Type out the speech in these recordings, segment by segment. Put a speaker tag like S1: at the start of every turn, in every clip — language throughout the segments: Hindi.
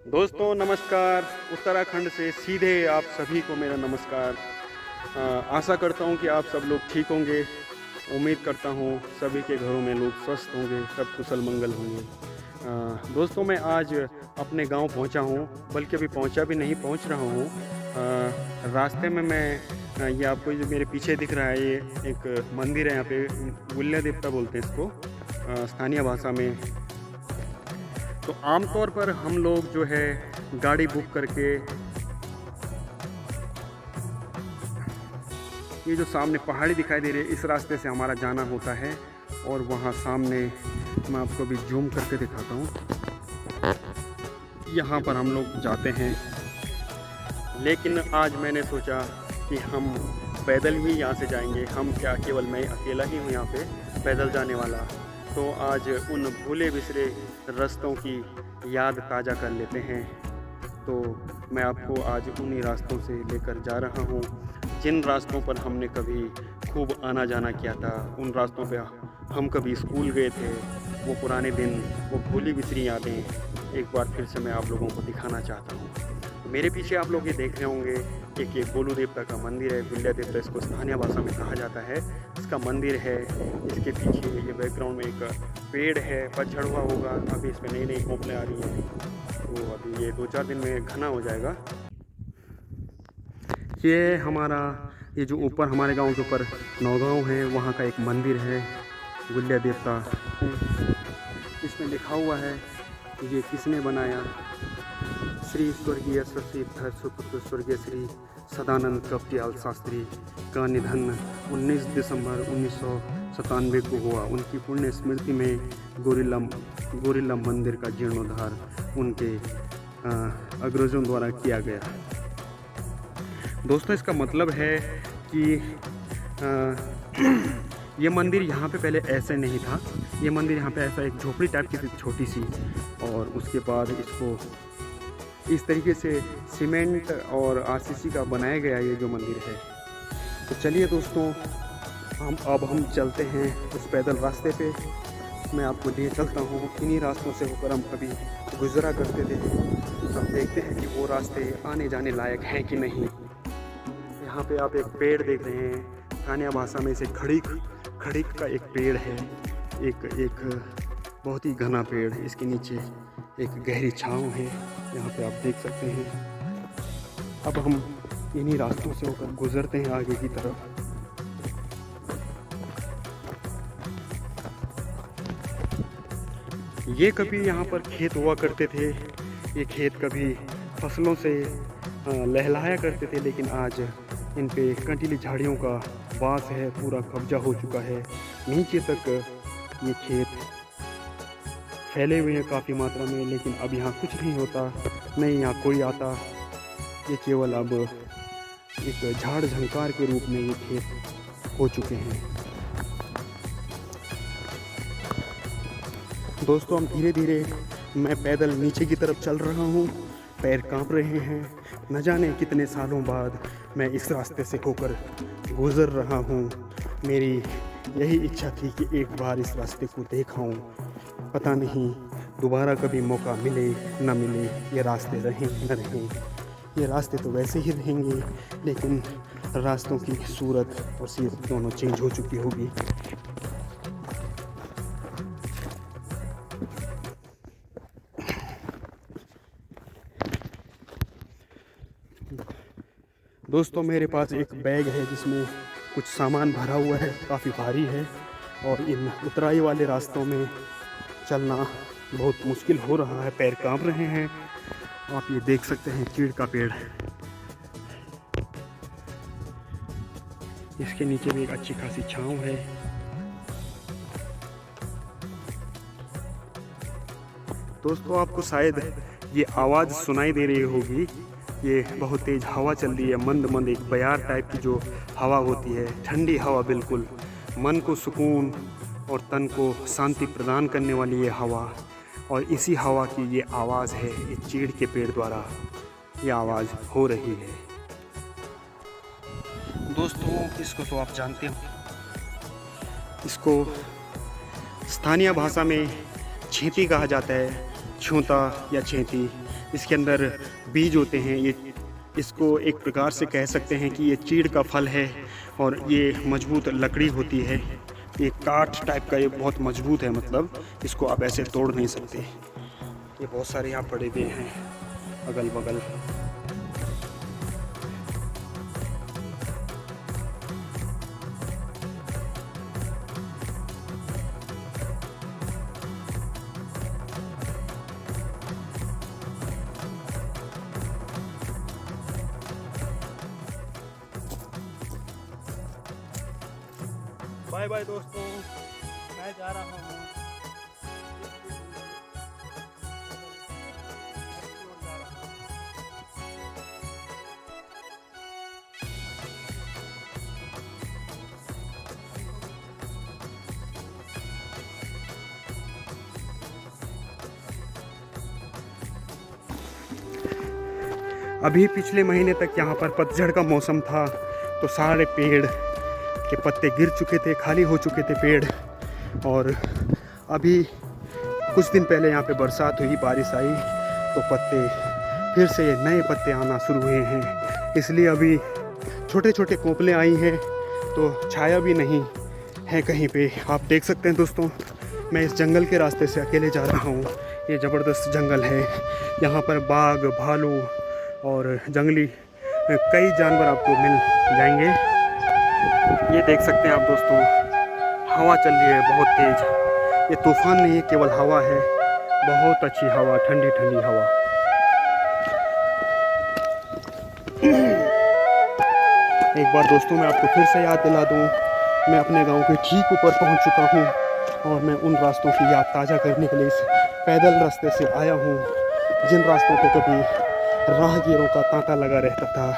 S1: दोस्तों नमस्कार। उत्तराखंड से सीधे आप सभी को मेरा नमस्कार। आशा करता हूँ कि आप सब लोग ठीक होंगे। उम्मीद करता हूँ सभी के घरों में लोग स्वस्थ होंगे, सब कुशल मंगल होंगे। दोस्तों मैं आज अपने गांव पहुंचा हूं, बल्कि अभी पहुंचा भी नहीं, पहुंच रहा हूं। रास्ते में मैं ये आपको जो मेरे पीछे दिख रहा है, ये एक मंदिर है। यहाँ पे गुल्ल्या देवता बोलते हैं इसको स्थानीय भाषा में। तो आमतौर पर हम लोग जो है गाड़ी बुक करके, ये जो सामने पहाड़ी दिखाई दे रही है, इस रास्ते से हमारा जाना होता है। और वहाँ सामने मैं आपको भी जूम करके दिखाता हूँ, यहाँ पर हम लोग जाते हैं। लेकिन आज मैंने सोचा कि हम पैदल ही यहाँ से जाएंगे। हम क्या, केवल मैं अकेला ही हूँ यहाँ पे पैदल जाने वाला। तो आज उन भूले बिसरे रास्तों की याद ताज़ा कर लेते हैं। तो मैं आपको आज उन्हीं रास्तों से लेकर जा रहा हूँ, जिन रास्तों पर हमने कभी खूब आना जाना किया था। उन रास्तों पे हम कभी स्कूल गए थे। वो पुराने दिन, वो भूली बिसरी यादें एक बार फिर से मैं आप लोगों को दिखाना चाहता हूँ। मेरे पीछे आप लोग ये देख रहे होंगे, एक ये गोलू देवता का मंदिर है। गुल्ल्या देवता इसको स्थानीय भाषा में कहा जाता है। इसका मंदिर है। इसके पीछे ये बैकग्राउंड में एक पेड़ है, पतझड़ हुआ होगा, अभी इसमें नई नई कोपलें आ रही हैं। तो अभी ये 2-4 दिन में घना हो जाएगा। ये हमारा, ये जो ऊपर हमारे गांव के ऊपर नौगांव है, वहाँ का एक मंदिर है गुल्ल्या देवता। इसमें लिखा हुआ है ये किसने बनाया। श्री स्वर्गीय सचिव सुपुत्र स्वर्गीय श्री सदानंद कपटियाल शास्त्री का निधन 19 दिसंबर 1997 को हुआ। उनकी पुण्य स्मृति में गोरिल्ला मंदिर का जीर्णोद्धार उनके अग्रजों द्वारा किया गया। दोस्तों इसका मतलब है कि ये मंदिर यहाँ पे पहले ऐसे नहीं था। ये मंदिर यहाँ पे ऐसा एक झोपड़ी टाइप की थी, छोटी सी। और उसके बाद इसको इस तरीके से सीमेंट और आरसीसी का बनाया गया ये जो मंदिर है। तो चलिए दोस्तों, हम चलते हैं उस पैदल रास्ते पे। मैं आपको लिए चलता हूँ। इन्हीं रास्तों से होकर हम कभी गुजरा करते थे। अब देखते हैं कि वो रास्ते आने जाने लायक हैं कि नहीं। यहाँ पे आप एक पेड़ देख रहे हैं, स्थानीय भाषा में इसे खड़ीक का एक पेड़ है। एक बहुत ही घना पेड़। इसके नीचे एक गहरी छांव है, यहाँ पे आप देख सकते हैं। अब हम इन्हीं रास्तों से होकर गुजरते हैं आगे की तरफ। ये कभी यहाँ पर खेत हुआ करते थे। ये खेत कभी फसलों से लहलाया करते थे, लेकिन आज इन पे कंटीली झाड़ियों का वास है, पूरा कब्जा हो चुका है। नीचे तक ये खेत फैले हुए हैं काफ़ी मात्रा में, लेकिन अब यहाँ कुछ नहीं होता, नहीं यहाँ कोई आता। ये केवल अब एक झाड़ झंकार के रूप में ये खेत हो चुके हैं। दोस्तों हम धीरे धीरे, मैं पैदल नीचे की तरफ चल रहा हूँ। पैर कांप रहे हैं। न जाने कितने सालों बाद मैं इस रास्ते से होकर गुज़र रहा हूँ। मेरी यही इच्छा थी कि एक बार इस रास्ते को देखाऊं। पता नहीं दोबारा कभी मौका मिले न मिले, ये रास्ते रहें न रहें। ये रास्ते तो वैसे ही रहेंगे, लेकिन रास्तों की सूरत और सीरत दोनों चेंज हो चुकी होगी। दोस्तों मेरे पास एक बैग है जिसमें कुछ सामान भरा हुआ है, काफ़ी भारी है। और इन उतराई वाले रास्तों में चलना बहुत मुश्किल हो रहा है, पैर कांप रहे हैं। आप ये देख सकते हैं चीड़ का पेड़, इसके नीचे भी एक अच्छी खासी छांव है। दोस्तों आपको शायद ये आवाज़ सुनाई दे रही होगी। ये बहुत तेज़ हवा चल रही है, मंद एक बयार टाइप की जो हवा होती है, ठंडी हवा, बिल्कुल मन को सुकून और तन को शांति प्रदान करने वाली ये हवा। और इसी हवा की ये आवाज़ है, ये चीड़ के पेड़ द्वारा ये आवाज़ हो रही है। दोस्तों इसको तो आप जानते हो, इसको स्थानीय भाषा में छेती कहा जाता है, छूता या छेती। इसके अंदर बीज होते हैं। ये इसको एक प्रकार से कह सकते हैं कि ये चीड़ का फल है और ये मजबूत लकड़ी होती है। ये काठ टाइप का, ये बहुत मजबूत है, मतलब इसको आप ऐसे तोड़ नहीं सकते। ये बहुत सारे यहाँ पड़े हुए हैं अगल बगल। बाय बाय दोस्तों, मैं जा रहा हूँ। अभी पिछले महीने तक यहाँ पर पतझड़ का मौसम था, तो सारे पेड़ के पत्ते गिर चुके थे, खाली हो चुके थे पेड़। और अभी कुछ दिन पहले यहाँ पे बरसात हुई, बारिश आई, तो पत्ते फिर से नए पत्ते आना शुरू हुए हैं। इसलिए अभी छोटे छोटे कोपले आई हैं, तो छाया भी नहीं है कहीं पे। आप देख सकते हैं दोस्तों, मैं इस जंगल के रास्ते से अकेले जा रहा हूँ। ये ज़बरदस्त जंगल है, यहाँ पर बाघ, भालू और जंगली कई जानवर आपको मिल जाएंगे। ये देख सकते हैं आप दोस्तों, हवा चल रही है बहुत तेज़। ये तूफान नहीं है, केवल हवा है, बहुत अच्छी हवा, ठंडी ठंडी हवा। एक बार दोस्तों मैं आपको फिर से याद दिला दूं, मैं अपने गांव के ठीक ऊपर पहुंच चुका हूं और मैं उन रास्तों की याद ताज़ा करने के लिए इस पैदल रास्ते से आया हूं, जिन रास्तों पे कभी राहगीरों का तांता लगा रहता था।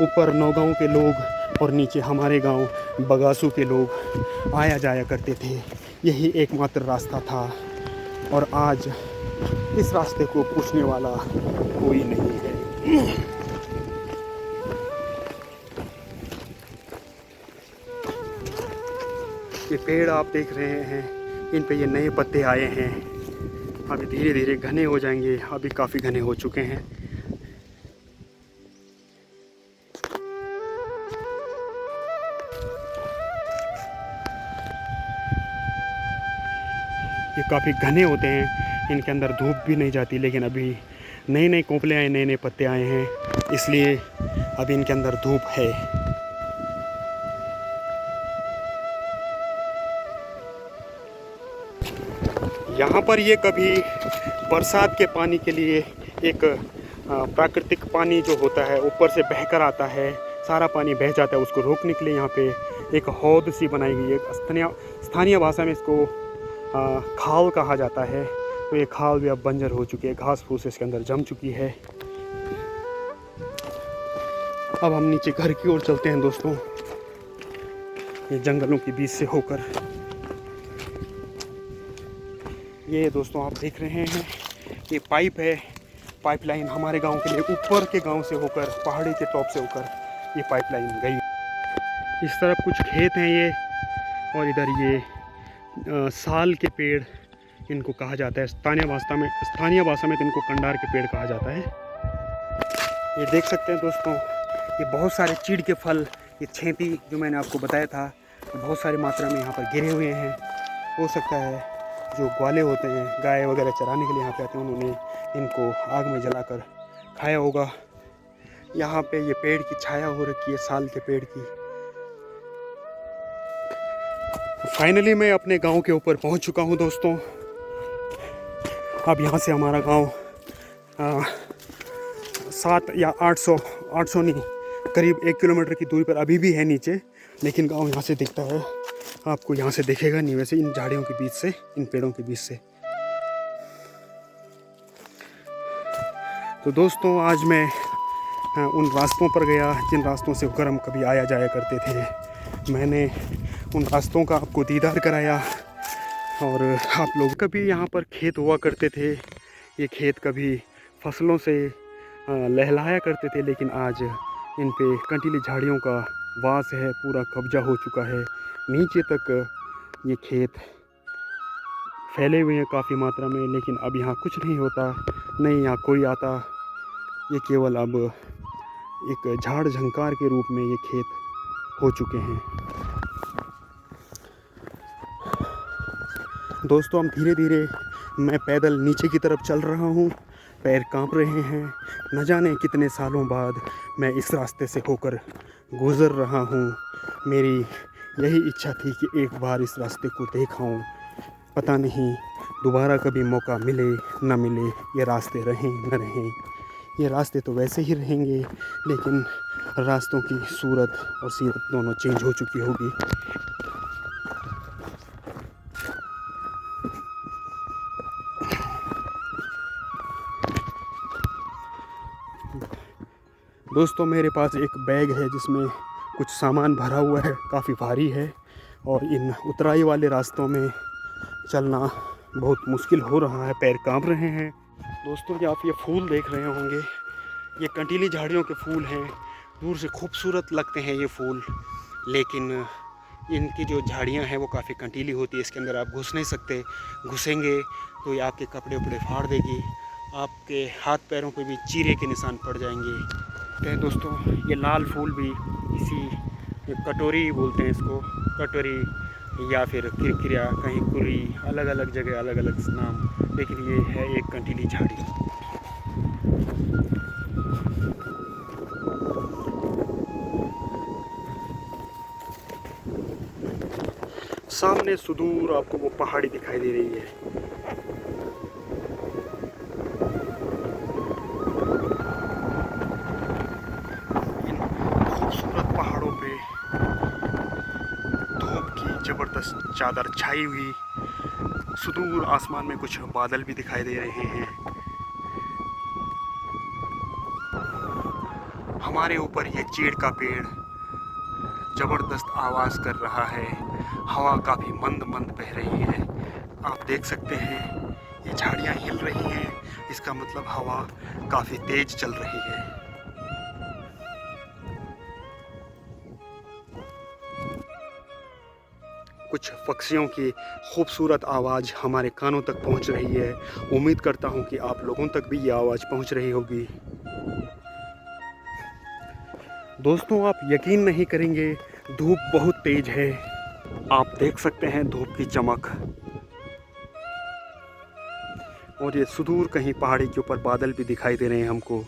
S1: ऊपर नौगांव के लोग और नीचे हमारे गांव बगासू के लोग आया जाया करते थे। यही एकमात्र रास्ता था और आज इस रास्ते को पूछने वाला कोई नहीं है। ये पेड़ आप देख रहे हैं, इन पे ये नए पत्ते आए हैं, अभी धीरे धीरे घने हो जाएंगे। अभी काफ़ी घने हो चुके हैं। ये काफ़ी घने होते हैं, इनके अंदर धूप भी नहीं जाती, लेकिन अभी नए नए कोपले आए, नए नए पत्ते आए हैं, इसलिए अभी इनके अंदर धूप है। यहाँ पर ये कभी बरसात के पानी के लिए एक प्राकृतिक पानी जो होता है ऊपर से बहकर आता है, सारा पानी बह जाता है, उसको रोकने के लिए यहाँ पे एक हौद सी बनाई गई है। स्थानीय भाषा में इसको खाल कहा जाता है। तो ये खाल भी अब बंजर हो चुकी है, घास फूस इसके अंदर जम चुकी है। अब हम नीचे घर की ओर चलते हैं दोस्तों, ये जंगलों के बीच से होकर। ये दोस्तों आप देख रहे हैं, ये पाइप है, पाइपलाइन हमारे गांव के लिए ऊपर के गांव से होकर, पहाड़ी के टॉप से होकर ये पाइपलाइन गई। इस तरफ कुछ खेत हैं ये, और इधर ये साल के पेड़ इनको कहा जाता है। स्थानीय भाषा में तो इनको कंडार के पेड़ कहा जाता है। ये देख सकते हैं दोस्तों, ये बहुत सारे चीड़ के फल, ये छेंती जो मैंने आपको बताया था, बहुत सारी मात्रा में यहाँ पर गिरे हुए हैं। हो सकता है जो ग्वाले होते हैं, गाय वगैरह चराने के लिए यहाँ पे आते हैं, उन्होंने इनको आग में जलाकर खाया होगा। यहाँ पे ये पेड़ की छाया हो रखी है, साल के पेड़ की। फाइनली मैं अपने गांव के ऊपर पहुंच चुका हूं दोस्तों। अब यहाँ से हमारा गांव 7 या 800 नहीं, करीब 1 किलोमीटर की दूरी पर अभी भी है नीचे, लेकिन गांव यहाँ से दिखता है। आपको यहाँ से दिखेगा नहीं वैसे, इन झाड़ियों के बीच से, इन पेड़ों के बीच से। तो दोस्तों आज मैं उन रास्तों पर गया जिन रास्तों से होकर हम कभी आया जाया करते थे। मैंने उन रास्तों का आपको दीदार कराया। और आप लोग, कभी यहाँ पर खेत हुआ करते थे, ये खेत कभी फसलों से लहलाया करते थे, लेकिन आज इन पे कंटीली झाड़ियों का वास है, पूरा कब्जा हो चुका है। नीचे तक ये खेत फैले हुए हैं काफ़ी मात्रा में, लेकिन अब यहाँ कुछ नहीं होता, नहीं यहाँ कोई आता। ये केवल अब एक झाड़ झंकार के रूप में ये खेत हो चुके हैं। दोस्तों, हम धीरे धीरे मैं पैदल नीचे की तरफ चल रहा हूँ। पैर कांप रहे हैं। न जाने कितने सालों बाद मैं इस रास्ते से होकर गुज़र रहा हूँ। मेरी यही इच्छा थी कि एक बार इस रास्ते को देखाऊं। पता नहीं दोबारा कभी मौका मिले न मिले, ये रास्ते रहें न रहें। ये रास्ते तो वैसे ही रहेंगे, लेकिन रास्तों की सूरत और सीरत दोनों चेंज हो चुकी होगी। दोस्तों, मेरे पास एक बैग है जिसमें कुछ सामान भरा हुआ है, काफ़ी भारी है, और इन उतराई वाले रास्तों में चलना बहुत मुश्किल हो रहा है, पैर कांप रहे हैं। दोस्तों, आप ये फूल देख रहे होंगे, ये कंटीली झाड़ियों के फूल हैं। दूर से खूबसूरत लगते हैं ये फूल, लेकिन इनकी जो झाड़ियाँ हैं वो काफ़ी कंटीली होती है। इसके अंदर आप घुस नहीं सकते, घुसेंगे तो ये आपके कपड़े उपड़े फाड़ देगी, आपके हाथ पैरों पे भी चीरे के निशान पड़ जाएंगे। तो दोस्तों, ये लाल फूल भी इसी कटोरी बोलते हैं इसको, कटोरी या फिर किरकिरा, कहीं कुरी, अलग अलग जगह अलग अलग नाम, लेकिन ये है एक कंटीली झाड़ी। सामने सुदूर आपको वो पहाड़ी दिखाई दे रही है। इन खूबसूरत पहाड़ों पे धूप की जबरदस्त चादर छाई हुई, सुदूर आसमान में कुछ बादल भी दिखाई दे रहे हैं। हमारे ऊपर ये चीड़ का पेड़ ज़बरदस्त आवाज़ कर रहा है। हवा काफ़ी मंद मंद बह रही है। आप देख सकते हैं ये झाड़ियाँ हिल रही हैं, इसका मतलब हवा काफ़ी तेज चल रही है। कुछ पक्षियों की खूबसूरत आवाज़ हमारे कानों तक पहुंच रही है। उम्मीद करता हूं कि आप लोगों तक भी ये आवाज़ पहुंच रही होगी। दोस्तों, आप यकीन नहीं करेंगे, धूप बहुत तेज है। आप देख सकते हैं धूप की चमक, और ये सुदूर कहीं पहाड़ी के ऊपर बादल भी दिखाई दे रहे हैं हमको।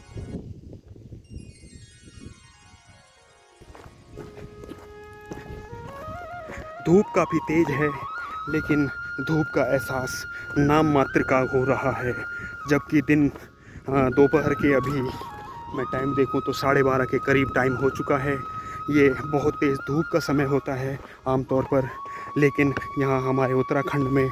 S1: धूप काफ़ी तेज है, लेकिन धूप का एहसास नाम मात्र का हो रहा है। जबकि दिन दोपहर के, अभी मैं टाइम देखूं तो 12:30 के करीब टाइम हो चुका है। ये बहुत तेज़ धूप का समय होता है आमतौर पर, लेकिन यहाँ हमारे उत्तराखंड में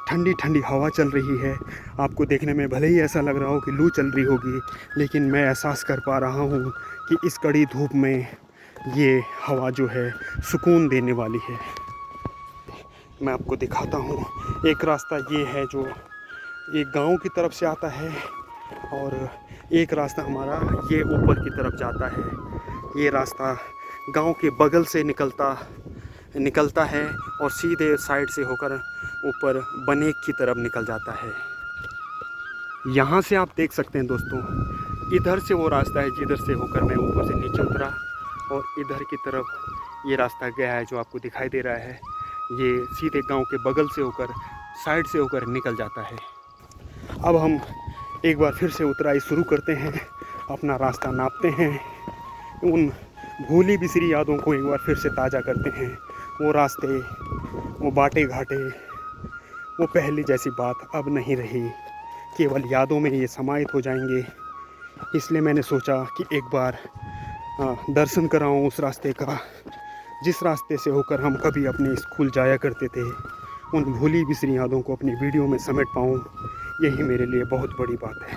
S1: ठंडी ठंडी हवा चल रही है। आपको देखने में भले ही ऐसा लग रहा हो कि लू चल रही होगी, लेकिन मैं एहसास कर पा रहा हूँ कि इस कड़ी धूप में ये हवा जो है सुकून देने वाली है। मैं आपको दिखाता हूँ। एक रास्ता ये है जो एक गांव की तरफ से आता है, और एक रास्ता हमारा ये ऊपर की तरफ जाता है। ये रास्ता गांव के बगल से निकलता है और सीधे साइड से होकर ऊपर बनेक की तरफ निकल जाता है। यहाँ से आप देख सकते हैं दोस्तों, इधर से वो रास्ता है जिधर से होकर मैं ऊपर से नीचे उतरा, और इधर की तरफ ये रास्ता गया है जो आपको दिखाई दे रहा है। ये सीधे गांव के बगल से होकर, साइड से होकर निकल जाता है। अब हम एक बार फिर से उतराई शुरू करते हैं, अपना रास्ता नापते हैं, उन भूली बिसरी यादों को एक बार फिर से ताज़ा करते हैं। वो रास्ते, वो बाटे घाटे, वो पहली जैसी बात अब नहीं रही, केवल यादों में ये समाहित हो जाएंगे। इसलिए मैंने सोचा कि एक बार दर्शन कराऊं उस रास्ते का, जिस रास्ते से होकर हम कभी अपने स्कूल जाया करते थे। उन भूली बिसरी यादों को अपनी वीडियो में समेट पाऊँ, यही मेरे लिए बहुत बड़ी बात है।